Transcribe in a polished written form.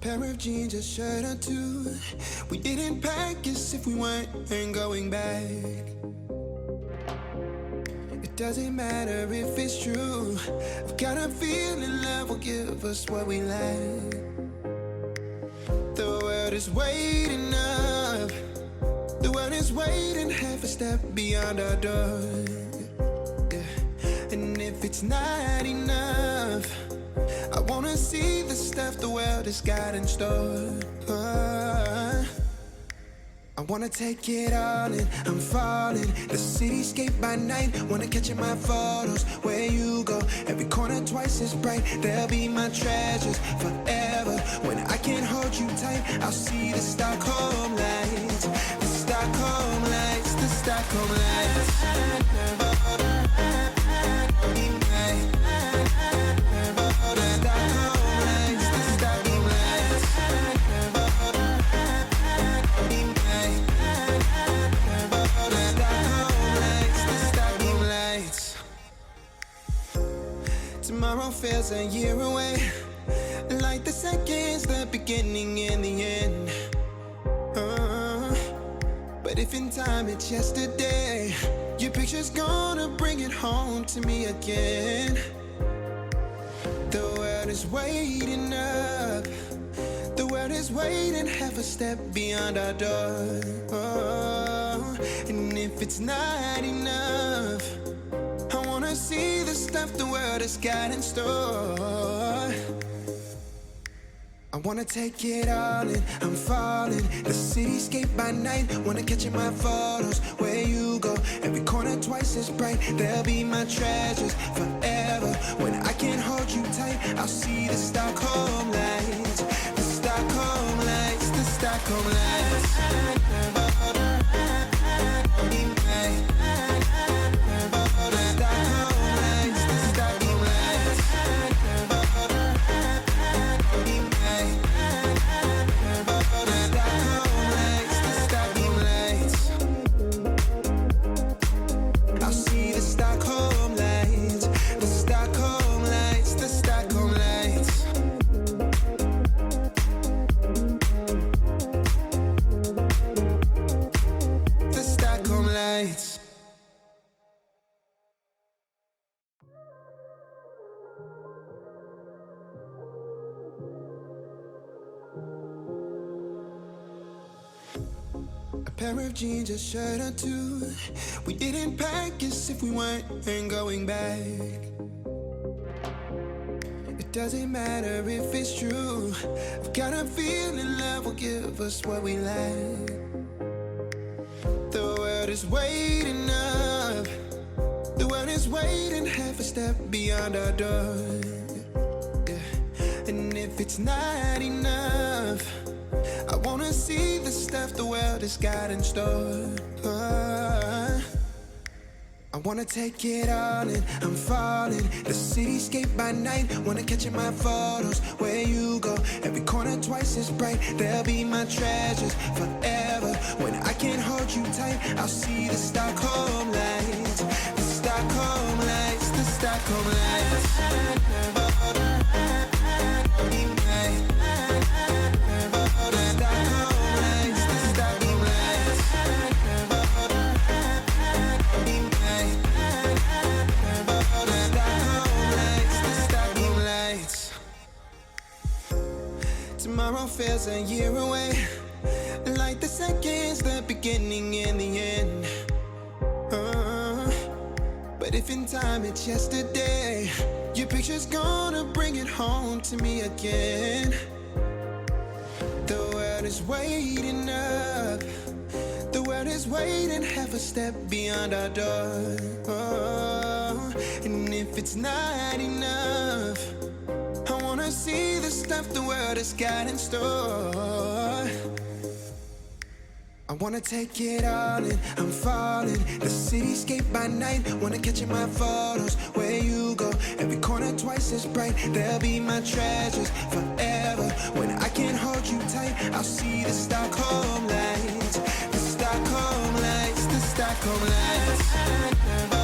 Pair of jeans, a shirt or two. We didn't pack as if we weren't going back. It doesn't matter if it's true. I've got a feeling love will give us what we lack. The world is waiting up. The world is waiting half a step beyond our door. Yeah. And if it's not enough, I wanna see the stuff the world has got in store. I wanna take it all in, I'm falling. The cityscape by night, wanna catch in my photos. Where you go, every corner twice as bright. They'll be my treasures forever. When I can't hold you tight, I'll see the Stockholm lights. The Stockholm lights, the Stockholm lights. Tomorrow feels a year away, like the seconds, the beginning and the end. But if in time it's yesterday, your picture's gonna bring it home to me again. The world is waiting up. The world is waiting half a step beyond our door. And if it's not enough, I wanna see the stuff the world has got in store. I wanna take it all in, I'm falling. The cityscape by night, wanna catch in my photos. Where you go, every corner twice as bright. They'll be my treasures forever. When I can't hold you tight, I'll see the Stockholm lights. The Stockholm lights, the Stockholm lights. A pair of jeans, a shirt or two. We didn't pack as if we weren't going back. It doesn't matter if it's true. I've got a feeling love will give us what we lack. The world is waiting up. The world is waiting half a step beyond our door. Yeah. And if it's not enough, I wanna see the stuff the world has got in store. I wanna take it all in, I'm falling. The cityscape by night, wanna catch in my photos. Where you go, every corner twice as bright. They'll be my treasures forever. When I can't hold you tight, I'll see the Stockholm lights. The Stockholm lights, the Stockholm lights. Tomorrow feels a year away, like the seconds, the beginning and the end. But if in time it's yesterday, your picture's gonna bring it home to me again. The world is waiting up. The world is waiting half a step beyond our door. And if it's not enough, I wanna see the stuff the world has got in store. I wanna take it all in, I'm falling. The cityscape by night, wanna catch in my photos. Where you go, every corner twice as bright. They'll be my treasures forever. When I can't hold you tight, I'll see the Stockholm lights. The Stockholm lights, the Stockholm lights.